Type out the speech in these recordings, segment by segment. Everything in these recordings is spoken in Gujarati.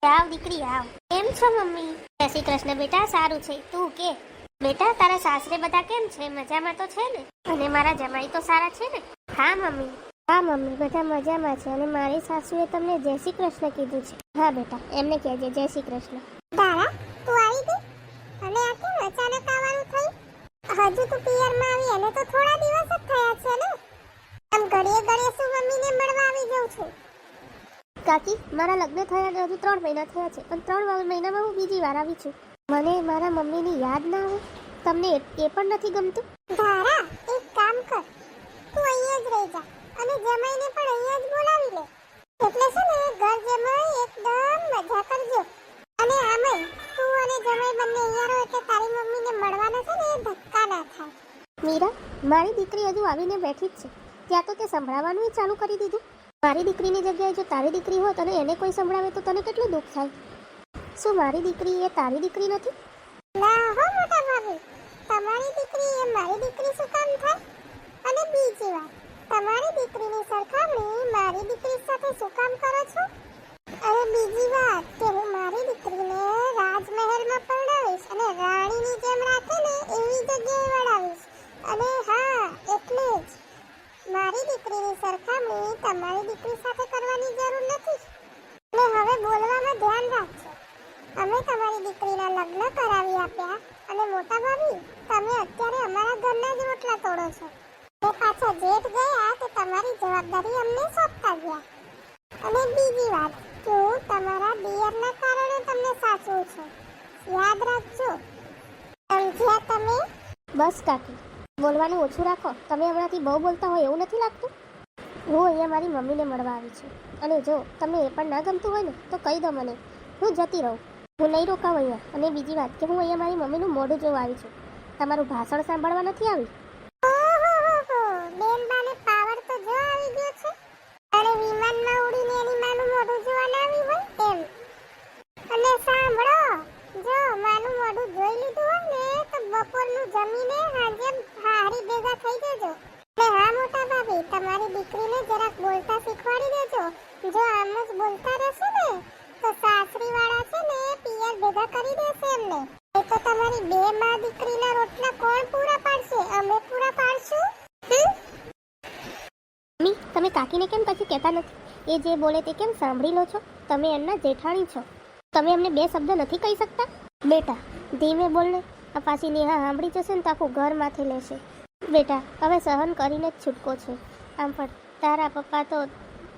આવ દીકરી આવ. કેમ છો મમ્મી? જય શ્રી કૃષ્ણ બેટા. સારું છે, તું કે? બેટા તારા સાસરે બધા કેમ છે? મજામાં તો છે ને? અને મારા જમાઈ તો સારા છે ને? હા મમ્મી. હા મમ્મી, બધા મજામાં છે. અને મારી સાસુએ તમને જય શ્રી કૃષ્ણ કીધું છે. હા બેટા, એમને કહેજે જય શ્રી કૃષ્ણ. તારા તું આવી ગઈ? અને આ કેમ અચાનક આવવાનું થયું? હજુ તું પિયરમાં આવી અને તો થોડા દિવસ જ થયા છે ને? આમ ઘડીએ ઘડીએ શું મમ્મીને મળવા આવી જાઉં છું? કાકી, મારા લગ્ન થયા ને હજુ 3 મહિના થયા છે. અને 3 મહિનામાં હું બીજી વાર આવી છું. મને મારા મમ્મીની યાદ ના આવે? તમને એ પણ નથી ગમતું? તારા એક કામ કર, તું અહીંયા જ રહી જા અને જમાઈને પણ અહીંયા જ બોલાવી લે. એટલે છે ને ઘર જમાઈ એકદમ મજા કરજો. અને આમે તું અને જમાઈ બંને અહીંયા રહો એટલે તારી મમ્મીને મળવાના છે ને એ ધક્કા ના થાય. મીરા, મારી દીકરી હજુ આવીને બેઠી જ છે. ત્યાં તો તે સંભળાવવાનું ચાલુ કરી દીધું. મારી દીકરીની જગ્યાએ જો તારી દીકરી હોત અને એને કોઈ સંભળાવે તો તને કેટલું દુઃખ થાય. શું મારી દીકરી એ તારી દીકરી નથી? ના હો મોટા ભાભી, તમારી દીકરી એ મારી દીકરી શું કામ થાય? અને બીજી વાત, તમારી દીકરીની સરખામણી મારી દીકરી સાથે શું કામ કરો છો? અને બીજી વાત કે હું મારી દીકરીને રાજમહેલમાં પરણાવીશ અને રાણીની જેમ રાખે ને એવી જગ્યાએ વળાવીશ. અને હા, એટલે જ મારી દીકરીની સરખામણી તમારી દીકરી સાથે કરવાની જરૂર નથી. ને હવે બોલવામાં ધ્યાન રાખજો. અમે તમારી દીકરીના લગ્ન કરાવી આપ્યા અને મોટા ભાભી તમે અત્યારે અમારા ઘરના જ રોટલા તોડો છો. તો પાછા જેઠ ગયા કે તમારી જવાબદારી અમને સોંપતા ગયા. અને બીજી વાત કે હું તમારા દિયરના કારણે તમને સાચવું છું. યાદ રાખજો. સમજ્યા તમે? બસ કાકી, બોલવાનું ઓછું રાખો. તમે હમણાંથી બહુ બોલતા હોય એવું નથી લાગતું? હું અહીંયા મારી મમ્મીને મળવા આવી છું. અને જો તમને એ પણ ના ગમતું હોય ને તો કહી દો મને, હું જતી રહું. હું નહીં રોકાવ અહીંયા. અને બીજી વાત કે હું અહીંયા મારી મમ્મીનું મોઢું જોવા આવી છું. તમારું ભાષણ સાંભળવા નથી આવી. ઓહોહોહો, બેનબાને પાવર તો જો આવી ગયો છે. અરે વિમાનમાં ઉડીને એની માનું મોઢું જોવા ના આવી હોય એમ. અને સાંભળો, જો માનું મોઢું જોઈ લીધું હોય ને તો બપોરનું જમીને સાંજે હારી ભેગા થઈ જજો. અને હા મોટા ભાભી, તમારી દીકરીને જરાક બોલતા શીખવાડી દેજો. જો આમ જ બોલતા રહેશે ને તો સાસરી વાળા છે ને પિયર ભેગા કરી દેશે એમને. એ તો તમારી બે માં દીકરીના રોટલા કોણ પૂરા પાડશે? અમે પૂરા પાડશું. મમ્મી, તમે કાકીને કેમ પછી કહેતા નથી? એ જે બોલે તે કેમ સાંભળી લો છો? તમે એમના જેઠાણી છો. તમે એમને 2 શબ્દ નથી કહી શકતા? બેટા ધીમે બોલને. આ પાછી નેહા સાંભળી જશે ને તો આખું ઘર માથે લેશે. બેટા હવે સહન કરીને જ છૂટકો છે. આમ પણ તારા પપ્પા તો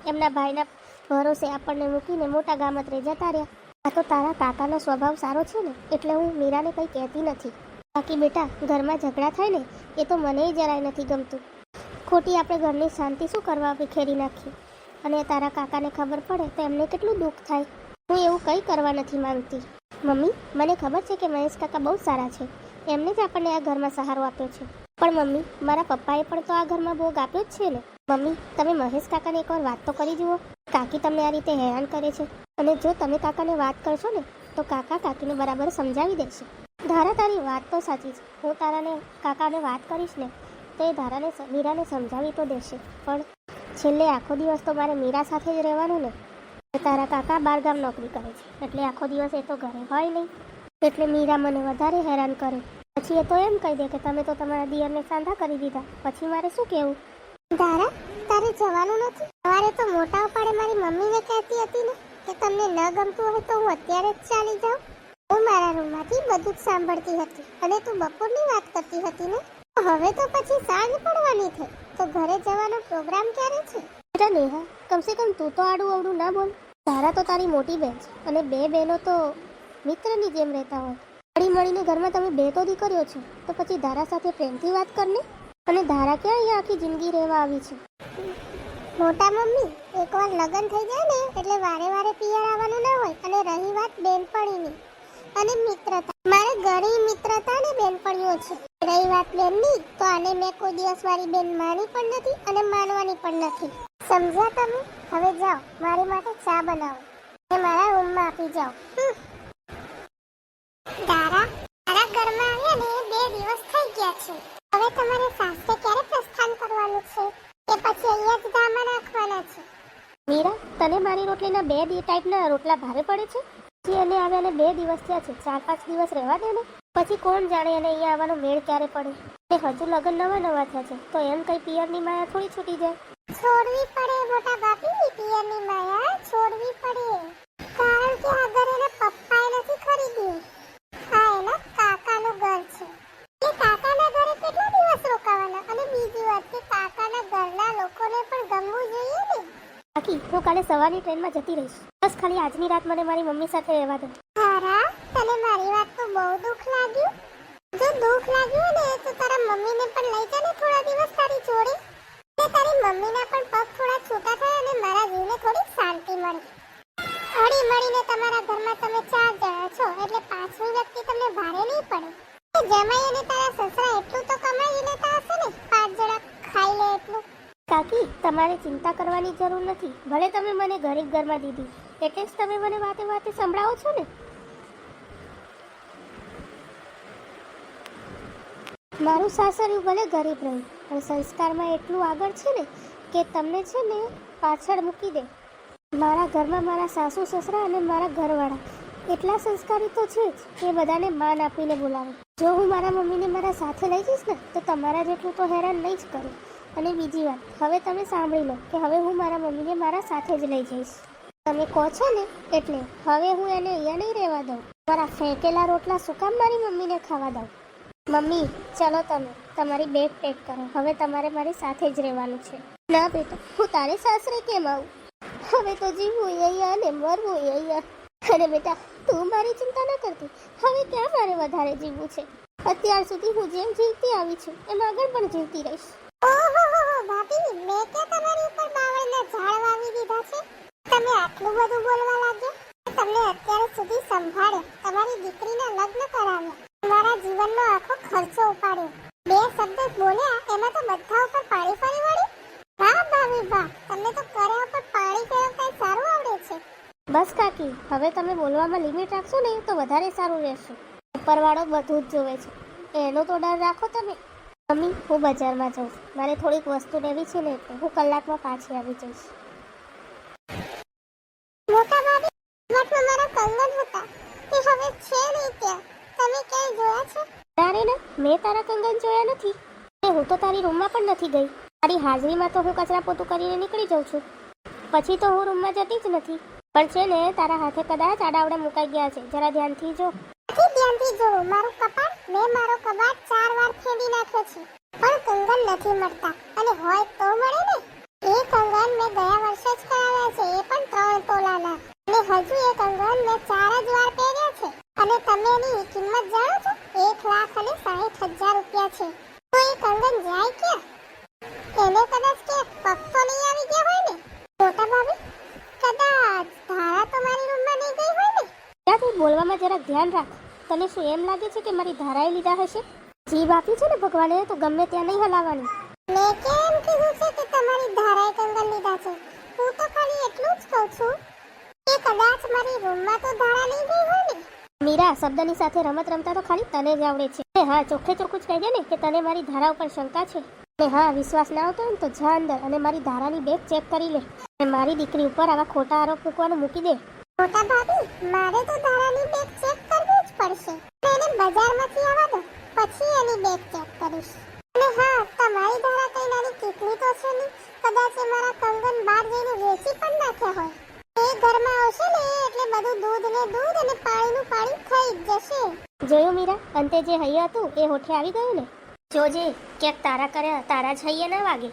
એમના ભાઈના ભરોસે આપણને મૂકીને મોટા ગામત્રે જતા રહ્યા. આ તો તારા કાકાનો સ્વભાવ સારો છે ને એટલે હું મીરાને કંઈ કહેતી નથી. બાકી બેટા ઘરમાં ઝઘડા થાય ને એ તો મને જરાય નથી ગમતું. ખોટી આપણે ઘરની શાંતિ શું કરવા વિખેરી નાખીએ. અને તારા કાકાને ખબર પડે તો એમને કેટલું દુઃખ થાય. હું એવું કંઈ કરવા નથી માંગતી. મમ્મી, મને ખબર છે કે મહેશ કાકા બહુ સારા છે. એમને જ આપણને આ ઘરમાં સહારો આપ્યો છે. પણ મમ્મી, મારા પપ્પાએ પણ તો આ ઘરમાં ભોગ આપ્યો જ છે ને. મમ્મી, તમે મહેશ કાકાને એકવાર વાત તો કરી જુઓ. કાકી તમને આ રીતે હેરાન કરે છે. અને જો તમે કાકાને વાત કરશો ને તો કાકા કાકીને બરાબર સમજાવી દેશે. ધારા, તારી વાત તો સાચી છે. હું તારાને કાકાને વાત કરીશ ને તો એ ધારાને મીરાને સમજાવી તો દેશે. પણ છેલ્લે આખો દિવસ તો મારે મીરા સાથે જ રહેવાનું ને. તારા કાકા બહારગામ નોકરી કરે છે એટલે આખો દિવસ એ તો ઘરે હોય નહીં. એટલે મીરા મને વધારે હેરાન કરે. પછી એ તો એમ કહી દે કે તમે તો તમારા દિયરને સાંધા કરી દીધા. પછી મારે શું કહેવું? ધારા, તારે જવાનું નથી? સવારે તો મોટા ઉપાડે મારી મમ્મીને કહેતી હતી ને કે તમને ન ગમતું હોય તો હું અત્યારે જ ચાલી જાઉં. હું મારા રૂમમાંથી બધું જ સાંભળતી હતી અને તું બપોરની વાત કરતી હતી ને. હવે તો પછી સાંજ પડવાની થઈ તો ઘરે જવાનો પ્રોગ્રામ ક્યારે છે? બેટા નેહા, કમસે કમ તું તો આડું અવડું ના બોલ. તારા તો તારી મોટી બહેન છે અને 2 બહેનો તો મિત્રની જેમ રહેતા હોય. મળી મળીને ઘરમાં તમે 2 તો દીકરીઓ છો તો પછી ધારા સાથે પ્રેમથી વાત કરને. અને ધારા ક્યાં અહીંયા આખી જિંદગી રહેવા આવી છે? મોટા મમ્મી, એકવાર લગ્ન થઈ જાય ને એટલે વારે વારે પિયર આવવાનું ના હોય. અને રહી વાત બેનપણીની અને મિત્રતા, મારે ઘણી મિત્રતા ને બેનપણીઓ છે. રહી વાત બેનની તો આને મેં કોઈ દિવસ મારી બેન માની પણ નથી અને માનવાની પણ નથી. સમજ્યા તમે? હવે જાઓ, મારી માટે ચા બનાવો અને મારા રૂમમાં આપી જાઓ. તારા ઘરમાં આવ્યા ને 2 દિવસ થઈ ગયા છે. હવે તમારે સાસરે ક્યારે પ્રસ્થાન કરવાનું છે? કે પછી અહીંયા જ ધામા રાખવાના છે? મીરા, તને મારી રોટલીના ટાઈપના રોટલા ભારે પડે છે? પછી એને આવ્યાને 2 દિવસ થયા છે, 4-5 દિવસ રહેવા દે ને. પછી કોણ જાણે એને અહીંયા આવવાનો મેળ ક્યારે પડે. એ હજુ લગ્ન નવા થયા છે તો એમ કઈ પિયરની માયા થોડી છૂટી જાય. છોડવી પડે મોટા ભાભી, પિયરની માયા છોડવી પડે. કારણ કે આ ઘર એના પપ્પાએ નથી ખરીદ્યું. આ એના કાકાનું ઘર છે. એ કાકાના ઘરે કેટલા દિવસ રોકાવાના? અને બીજી વાત કે કાકાના ઘરના લોકોને પણ ગમવું જોઈએ ને. બાકી હું કાલે સવારની ટ્રેનમાં જતી રહીશ. બસ ખાલી આજની રાત મને મારી મમ્મી સાથે રહેવા દે. તારા તને મારી વાત તો બહુ દુઃખ લાગ્યું. જો દુઃખ લાગ્યું ને તો તારા મમ્મીને પણ લઈ જા ને થોડા દિવસ તારી જોડે. તે તારી મમ્મીના પણ પગ થોડા છૂટા થાય અને મારા જીવને થોડી શાંતિ મળે. હળી મળીને તમારા ઘરમાં તમે 4 જણા છો એટલે પાંચમી વ્યક્તિ તમને ભારે નહીં પડે. જમાઈ અને તારા સસરા એટલું તો કમાઈ લેતા હશે ને, 5 જણા ખાઈ લે એટલું. કાકી, તમારે ચિંતા કરવાની જરૂર નથી. ભલે તમે મને ગરીબ ઘરમાં દીધી, એટલે જ તમે મને વાતે વાતે સંભળાવો છો ને. મારું સાસરિયું ભલે ગરીબ રહ્યું પણ સંસ્કારમાં એટલું આગળ છે ને કે તમને છે ને પાછળ મૂકી દે. મારા ઘરમાં મારા સાસુ સસરા અને મારા ઘરવાળા એટલા સંસ્કારી તો છે જ કે બધાને માન આપીને બોલાવે. જો હું મારા મમ્મીને મારા સાથે લઈ જઈશ ને તો તમારા જેટલું તો હેરાન નહીં જ કરું. અને બીજી વાત, હવે તમે સાંભળી લો કે હવે હું મારા મમ્મીને મારા સાથે જ લઈ જઈશ. તમે કહો છો ને એટલે હવે હું એને અહીંયા નહીં રહેવા દઉં. મારા ફેંકેલા રોટલા શું કામ મારી મમ્મીને ખાવા દઉં? મમ્મી, ચલો તમે તમારી બેગ પેક કરો. હવે તમારે મારી સાથે જ રહેવાનું છે. ના બેટા, હું તારે સાસરે કેમ આવું? હવે તો જીવવું અહીંયા અને મરવું અહીંયા. અરે બેટા, તું મારી ચિંતા ન કરતી. હવે ક્યાં મારે વધારે જીવવું છે? અત્યાર સુધી હું જેમ જીવતી આવી છું એમ આગળ પણ જીવતી રહીશ. ઓહો ભાભી, મેં કે તમારી ઉપર બાવળના ઝાડ વાવી દીધા છે? તમે આટલું બધું બોલવા લાગ્યા? તમને અત્યાર સુધી સંભાળ્યા, તમારી દીકરીના લગ્ન કરાવ્યા, તમારા જીવનનો આખો ખર્ચો ઉપાડ્યો. 2 શબ્દ બોલ્યા એમાં તો બધા ઉપર પાણી ફરી વળ્યું. વાહ ભાભી વાહ, તમને તો કર્યા ઉપર પાણી ફેરવતા સારું આવડે છે. બસ કાકી, હવે તમે બોલવામાં લિમિટ રાખશો ને તો વધારે સારું રહેશે. ઉપરવાળો બધું જ જોવે છે, એનો તો ડર રાખો તમે. મમ્મી, હું બજારમાં જાઉં છું. મારે થોડીક વસ્તુ લેવી છે ને એટલે હું કલાકમાં પાછી આવી જઈશ. મોટા ભાભી, મઠમાં મારા કંગન હતા તે હવે છે નહીં ત્યાં. તમે ક્યાંય જોયા છે? તારે ને મેં તારા કંગન જોયા નથી. હું તો તારી રૂમમાં પણ નથી ગઈ. તારી હાજરીમાં તો હું કચરા પોતું કરીને નીકળી જાઉં છું. પછી તો હું રૂમમાં જતી જ નથી. પણ છે ને તારા હાથે કદાચ આડાવડા મુકાઈ ગયા છે. જરા ધ્યાનથી જો. ધ્યાનથી જો. મારું કપાટ, મેં મારો કબાટ 4 વાર ફેંદી નાખ્યો છે પણ કંગન નથી મળતા. અને હોય તો મળે ને. એ કંગન મેં ગયા વર્ષે જ કરાવ્યા છે, એ પણ 3 તોલાના. અને હજુ એ કંગન મેં 4 જ વાર પહેર્યા છે. અને તમે એની કિંમત જાણો છો? 1,60,000 રૂપિયા છે. તો એ કંગન જાય ક્યાં? એને કદાચ કે પગ તો નહીં આવી ગયા હોય ને? મોટા ભાભી, કદાચ ધારા તો મારી રૂમમાં નહીં ગઈ હોય ને? ત્યાંથી બોલવામાં જરાક ધ્યાન રાખ. તને શું એમ લાગે છે કે મારી ધારાએ લીધા હશે? જીભ આપી છે ને ભગવાને તો ગમે ત્યાં નહીં હલાવવાની. મેં કેમ કીધું છે કે તમારી ધારાએ કંગન લીધા છે? હું તો ખાલી એટલું જ કહું છું કે કદાચ મારી રૂમમાં તો ધારા નહીં ગઈ હોય ને. મીરા, શબ્દની સાથે રમત રમતા તો ખાલી તને જ આવડે છે. હા, ચોખ્ખે ચોખ્ખું જ કહી દે ને કે તને મારી ધારા ઉપર શંકા છે. અને હા, વિશ્વાસ ના આવતો હોય ને તો જા અંદર અને મારી ધારાની બેગ ચેક કરી લે. અને મારી દીકરી ઉપર આવા ખોટા આરોપ મૂકવાનું મૂકી દે. મોટા ભાભી, મારે તો ધારાની બેગ ચેક કરવી જ પડશે. એને બજારમાંથી આવવા દો, પછી એની બેગ ચેક કરીશ. અને હા, તમારી ધારા કઈ નાની કેટલી તો છે નહીં. કદાચ એ મારા કંગન બહાર જઈને વેચી પણ નાખ્યા હોય. એ ઘરમાં આવશે ને એટલે બધું દૂધ ને દૂધ અને પાણીનું પાણી થઈ જ જશે. જોયું મીરા, અંતે જે હૈયા હતું એ હોઠે આવી ગયું ને. જોજે ક્યાંક તારા કર્યા તારા જ હૈયે ના વાગે.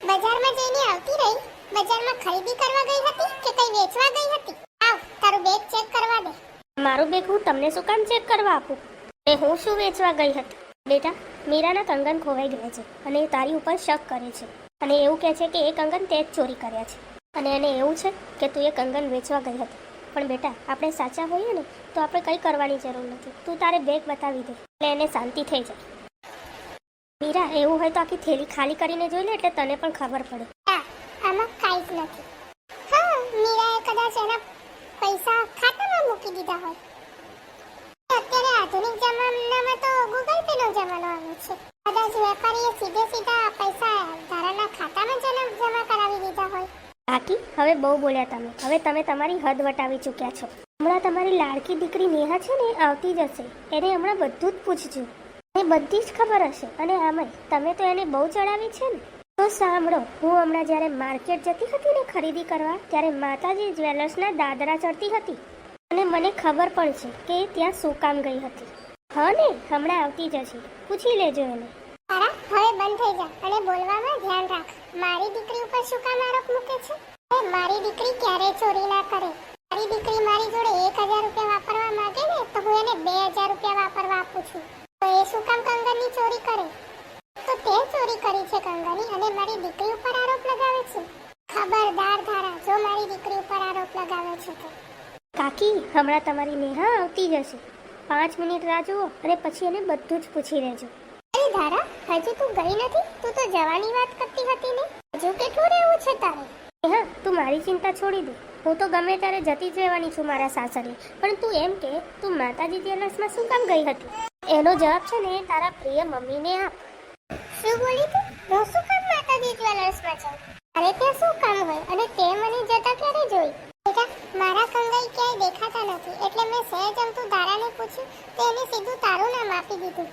બજારમાં જઈને આવતી રહી. બજારમાં ખરીદી કરવા ગઈ હતી કે કઈ વેચવા ગઈ હતી? આવ, તારું બેગ ચેક કરવા દે. મારું બેગ હું તમને શું કામ ચેક કરવા આપું? એ હું શું વેચવા ગઈ હતી? બેટા, મીરાના કંગન ખોવાઈ ગયા છે અને એ તારી ઉપર શક કરે છે. અને એવું કહે છે કે એ કંગન તે જ ચોરી કર્યા છે. અને એને એવું છે કે તું એ કંગન વેચવા ગઈ હતી. પણ બેટા, આપણે સાચા હોઈએ ને તો આપણે કંઈ કરવાની જરૂર નથી. તું તારે બેગ બતાવી દે એટલે એને શાંતિ થઈ જાય. મીરા, એવું હોય તો આખી થેલી ખાલી કરીને જોઈ લે એટલે તને પણ ખબર પડે. આમાં કાંઈ જ નથી. હા, મીરાએ કદાચ એના પૈસા ખાતામાં મૂકી દીધા હોય. અત્યારે આધુનિક જમાનામાં તો ગૂગલ પે નો જમાનો આવ્યો છે. કદાચ વેપારીએ સીધે સીધા પૈસા ધારાના ખાતામાં જમા કરાવી દીધા હોય. કાકી હવે બહુ બોલ્યા તમે. હવે તમે તમારી હદ વટાવી ચૂક્યા છો. હમણાં તમારી લાડકી દીકરી નેહા છે ને આવતી જ હશે. એને હમણાં બધું જ પૂછજો. એને બધી જ ખબર હશે. અને આમાંય તમે તો એને બહુ ચડાવી છે ને. તો સાંભળો, હું હમણાં જ્યારે માર્કેટ જતી હતી ને ખરીદી કરવા, ત્યારે માતાજી જ્વેલર્સના દાદરા ચડતી હતી અને મને ખબર પણ છે કે એ ત્યાં શું કામ ગઈ હતી. હા ને, હમણાં આવતી જ હશે. પૂછી લેજો એને. તારા હવે બંધ થઈ જા અને બોલવામાં ધ્યાન રાખ. મારી દીકરી ઉપર શું કામ આરોપ મૂકે છે? મારી દીકરી ક્યારે ચોરી ના કરે. મારી દીકરી મારી જોડે 1000 રૂપિયા વાપરવા માંગે ને તો હું એને 2000 રૂપિયા વાપરવા આપું છું. તો એ શું કામ કંગનની ચોરી કરે? તો તે ચોરી કરી છે કંગની અને મારી દીકરી ઉપર આરોપ લગાવે છે. ખબરદાર ધારા, જો મારી દીકરી ઉપર આરોપ લગાવે છે તો. કાકી હમણાં તમારી નેહા આવતી જ હશે. 5 મિનિટ રાહ જુઓ અને પછી એને બધું જ પૂછી લેજો. અરે ધારા, હજુ તું ગઈ નથી? તું તો જવાની વાત કરતી હતી ને. હજુ કેટલું રહેવું છે તારે? હા, તું મારી ચિંતા છોડી દે. હું તો ગમે ત્યારે જતી જ રહેવાની છું મારા સાસરે. પણ તું એમ કે તું માતાજી જ્વેલર્સમાં શું કામ ગઈ હતી? એનો જવાબ છે ને તારા પ્રિય મમ્મીને આપ. શું બોલી તું? હું શું કામ માતાજી જ્વેલર્સમાં જાઉં? અરે ત્યાં શું કામ હોય? અને તે મને જતા ક્યારે જોઈ? બેટા, મારા કંગાઈ ક્યાંય દેખાતા નથી એટલે મેં સહેજ અમથું ધારાને પૂછ્યું તો એને સીધું તારું નામ આપી દીધું.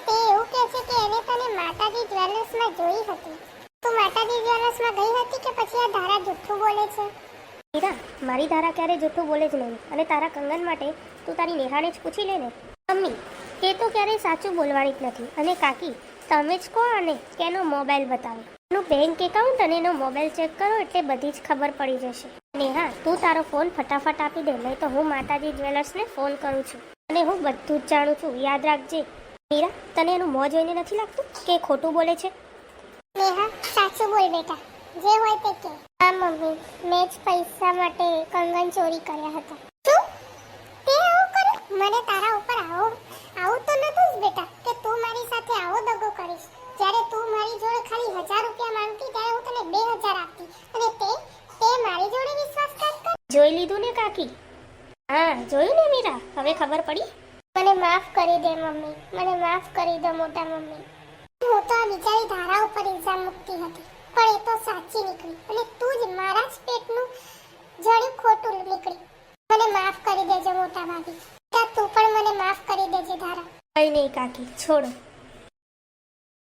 તે એવું કહે છે કે એને તને માતાજી જ્વેલર્સમાં જોઈ હતી. તું માતાજી જ્વેલર્સમાં ગઈ હતી કે પછી આ ધારા જુઠ્ઠું બોલે છે? મીરા, મારી ધારા ક્યારે જૂઠું બોલે જ નહીં. અને તારા કંગન માટે તું તારી નેહાને જ પૂછી લે ને. મમ્મી, એ તો ક્યારેય સાચું બોલવાની જ નથી. અને કાકી, તમે જ કહો અને કે એનો મોબાઈલ બતાવો. એનું બેંક એકાઉન્ટ અને એનો મોબાઈલ ચેક કરો એટલે બધી જ ખબર પડી જશે. નેહા, તું તારો ફોન ફટાફટ આપી દે, નહીં તો હું માતાજી જ્વેલર્સને ફોન કરું છું. અને હું બધું જ જાણું છું, યાદ રાખજે. મીરા, તને એનું મોં જોઈને નથી લાગતું કે ખોટું બોલે છે? નેહા, સાચું બોલ બેટા. જે હોય તે કે. હા મમ્મી, મેં જ પૈસા માટે કંગન ચોરી કર્યા હતા. શું? તે આવું કર્યું? મને તારા ઉપર આવું તો નતું જ બેટા કે તું મારી સાથે આવો દગો કરીશ. જ્યારે તું મારી જોડે ખાલી 1000 રૂપિયા માંગતી ત્યારે હું તને 2000 આપતી અને તે મારી જોડે વિશ્વાસઘાત કર. જોઈ લીધું ને કાકી? હા, જોયું ને મીરા? હવે ખબર પડી? મને માફ કરી દે મમ્મી, મને માફ કરી દો મોટા મમ્મી. હું તો આ બિચારી ધારા ઉપર ઇલ્ઝામ મૂકતી હતી પણ એ તો સાચી નીકળી અને તું જ મારા જ પેટનું જડ્યું ખોટું નીકળી. મને માફ કરી દેજો મોટા ભાભી. તું પણ મને માફ કરી દેજે ધારા. કઈ નહીં કાકી, છોડો.